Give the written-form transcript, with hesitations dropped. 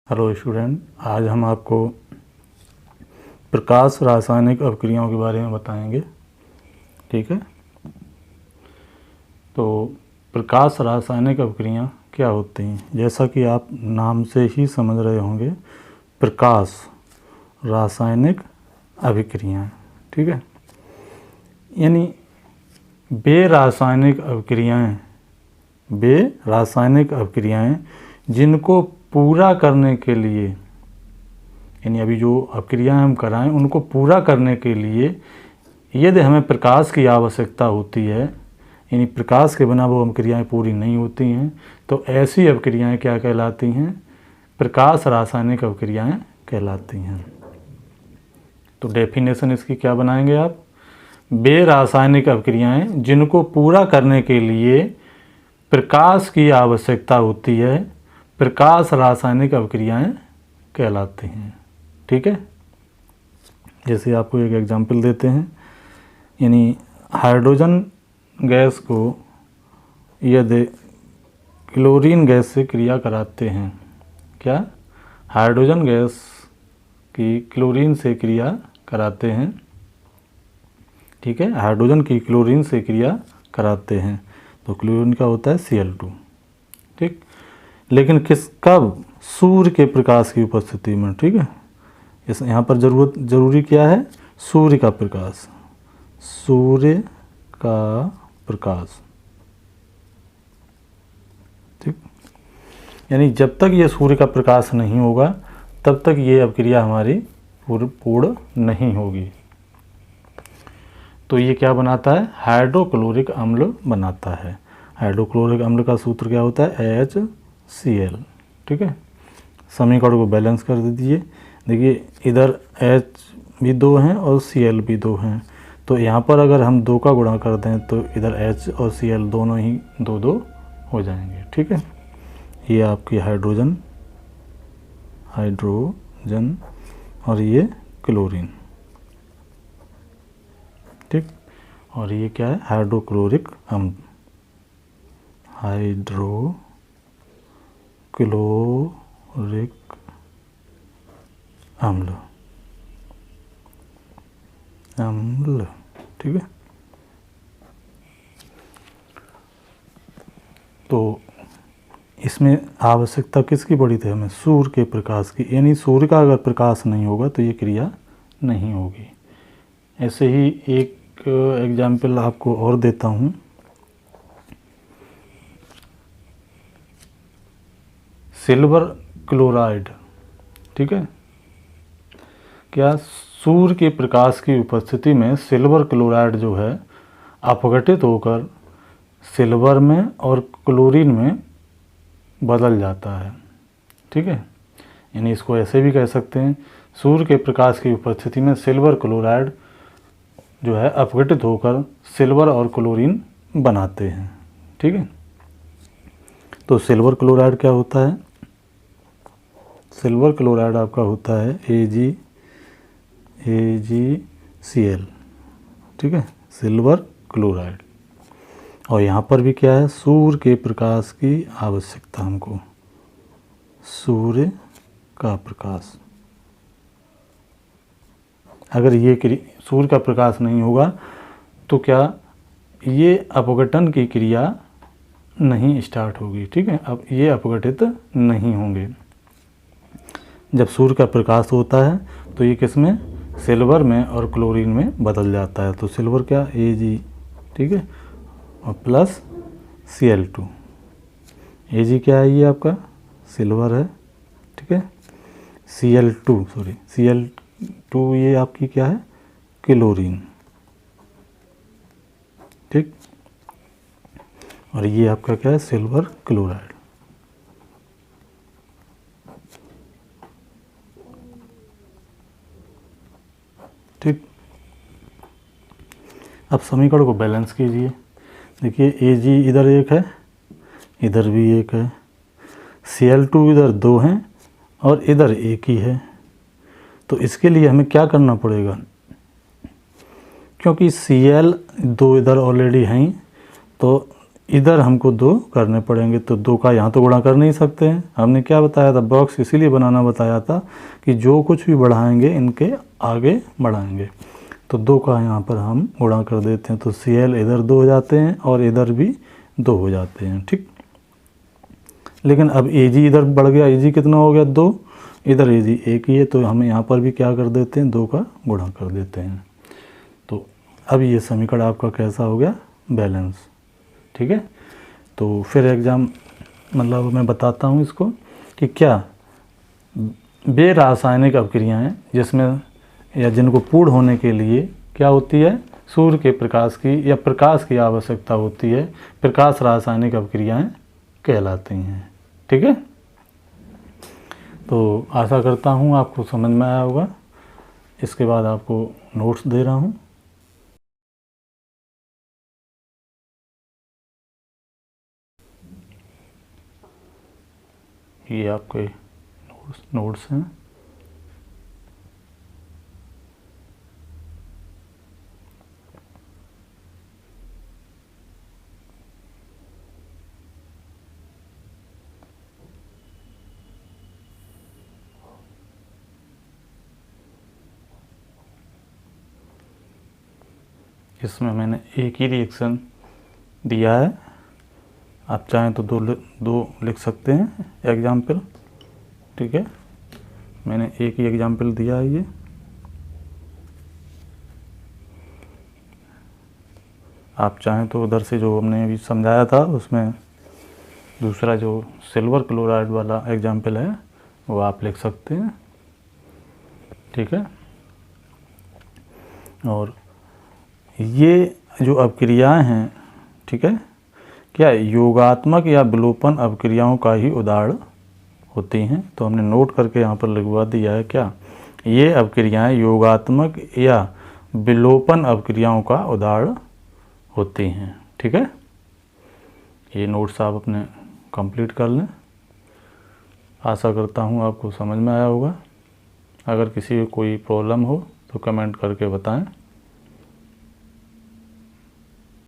Hello student, आज हम आपको प्रकाश रासायनिक अभिक्रियाओं के बारे में बताएंगे। ठीक है, तो प्रकाश रासायनिक अभिक्रियाएं क्या होती हैं? जैसा कि आप नाम से ही समझ रहे होंगे, प्रकाश रासायनिक अभिक्रियाएं। ठीक है, यानी वे रासायनिक अभिक्रियाएं जिनको पूरा करने के लिए, यानी अभी जो अभिक्रियाएं हम कराएं उनको पूरा करने के लिए यदि हमें प्रकाश की आवश्यकता होती है, यानी प्रकाश के बिना वो अभिक्रियाएं पूरी नहीं होती हैं, तो ऐसी अभिक्रियाएं क्या कहलाती हैं? प्रकाश रासायनिक अभिक्रियाएं कहलाती हैं। तो डेफिनेशन इसकी क्या बनाएंगे आप? वे रासायनिक अभिक्रियाएं जिनको पूरा करने के लिए प्रकाश की आवश्यकता होती है, प्रकाश रासायनिक अभिक्रियाएं कहलाती हैं। ठीक है, जैसे आपको एक एग्जांपल देते हैं, यानी हाइड्रोजन गैस को यदि क्लोरीन गैस से क्रिया कराते हैं, क्या हाइड्रोजन गैस की क्लोरीन से क्रिया कराते हैं, ठीक है, हाइड्रोजन की क्लोरीन से क्रिया कराते हैं तो क्लोरीन का होता है Cl2। ठीक, लेकिन कब? सूर्य के प्रकाश की उपस्थिति में। ठीक है, इस यहाँ पर जरूरी क्या है? सूर्य का प्रकाश, सूर्य का प्रकाश। ठीक, यानी जब तक ये सूर्य का प्रकाश नहीं होगा तब तक ये अभिक्रिया हमारी पूर्ण नहीं होगी। तो ये क्या बनाता है? हाइड्रोक्लोरिक अम्ल बनाता है। हाइड्रोक्लोरिक अम्ल का सूत्र क्या होता है? HCl। ठीक है, समीकरण को बैलेंस कर दीजिए। देखिए, इधर H भी 2 हैं और Cl भी 2 हैं, तो यहाँ पर अगर हम 2 का गुणा कर दें तो इधर H और Cl दोनों ही 2-2 हो जाएंगे। ठीक है, ये आपकी हाइड्रोजन और ये क्लोरीन। ठीक, और ये क्या है? हाइड्रोक्लोरिक अम्ल, हाइड्रोक्लोरिक अम्ल। ठीक है, तो इसमें आवश्यकता किसकी पड़ी थी हमें? सूर्य के प्रकाश की, यानी सूर्य का अगर प्रकाश नहीं होगा तो ये क्रिया नहीं होगी। ऐसे ही एक एग्जाम्पल आपको और देता हूँ। Silver chloride. ठीक है, क्या सूर्य के प्रकाश की उपस्थिति में सिल्वर क्लोराइड जो है अपघटित होकर सिल्वर में और क्लोरीन में बदल जाता है। ठीक है, यानी इसको ऐसे भी कह सकते हैं, सूर्य के प्रकाश की उपस्थिति में सिल्वर क्लोराइड जो है अपघटित होकर सिल्वर और क्लोरीन बनाते हैं। ठीक है, तो सिल्वर क्लोराइड क्या होता है? सिल्वर क्लोराइड आपका होता है AgCl। ठीक है, सिल्वर क्लोराइड। और यहाँ पर भी क्या है? सूर्य के प्रकाश की आवश्यकता हमको, सूर्य का प्रकाश। अगर ये सूर्य का प्रकाश नहीं होगा तो क्या ये अपघटन की क्रिया नहीं स्टार्ट होगी। ठीक है, अब ये अपघटित नहीं होंगे। जब सूर्य का प्रकाश होता है तो ये किस में? सिल्वर में और क्लोरीन में बदल जाता है। तो सिल्वर क्या? Ag। ठीक है, और प्लस Cl2। Ag क्या है? ये आपका सिल्वर है। ठीक है, Cl2 ये आपकी क्या है? क्लोरीन। ठीक, और ये आपका क्या है? Silver chloride. ठीक, अब समीकरण को बैलेंस कीजिए। देखिए, Ag इधर एक है, इधर भी एक है, Cl2 इधर 2 हैं और इधर एक ही है। तो इसके लिए हमें क्या करना पड़ेगा? क्योंकि Cl 2 इधर ऑलरेडी हैं, तो इधर हमको 2 करने पड़ेंगे, तो 2 का यहाँ तो गुणा कर नहीं सकते हैं। हमने क्या बताया था, बॉक्स इसीलिए बनाना बताया था कि जो कुछ भी बढ़ाएंगे इनके आगे बढ़ाएंगे। तो 2 का यहाँ पर हम गुणा कर देते हैं, तो CL इधर 2 हो जाते हैं और इधर भी 2 हो जाते हैं, ठीक। लेकिन अब AG इधर बढ़ गया, AG कितना हो गया 2, इधर AG 1 ही है, तो हम यहाँ पर भी क्या कर देते हैं, 2 का गुणा कर देते हैं। तो अब ये समीकरण आपका कैसा हो गया, बैलेंस, ठीक है। तो फिर एग्ज़ाम मतलब मैं बताता हूँ इसको कि क्या वे रासायनिक अभिक्रियाएँ जिसमें या जिनको पूर्ण होने के लिए क्या होती है, सूर्य के प्रकाश की या प्रकाश की आवश्यकता होती है, प्रकाश रासायनिक अभिक्रियाएँ कहलाती हैं, ठीक है। तो आशा करता हूँ आपको समझ में आया होगा। इसके बाद आपको नोट्स दे रहा हूँ। ये आपके नोट्स हैं। इसमें मैंने एक ही रिएक्शन दिया है, आप चाहें तो दो लिख सकते हैं एग्जाम्पल, ठीक है। मैंने एक ही एग्जाम्पल दिया है ये। आप चाहें तो उधर से जो हमने अभी समझाया था उसमें दूसरा जो सिल्वर क्लोराइड वाला एग्जाम्पल है वो आप लिख सकते हैं, ठीक है। और ये जो अभिक्रियाएं हैं, ठीक है, क्या योगात्मक या विलोपन अभिक्रियाओं का ही उदाहरण होती हैं। तो हमने नोट करके यहाँ पर लिखवा दिया है, क्या ये अभिक्रियाएं योगात्मक या विलोपन अभिक्रियाओं का उदाहरण होती हैं, ठीक है। ये नोट्स आप अपने कंप्लीट कर लें। आशा करता हूँ आपको समझ में आया होगा। अगर किसी को कोई प्रॉब्लम हो तो कमेंट करके बताएं।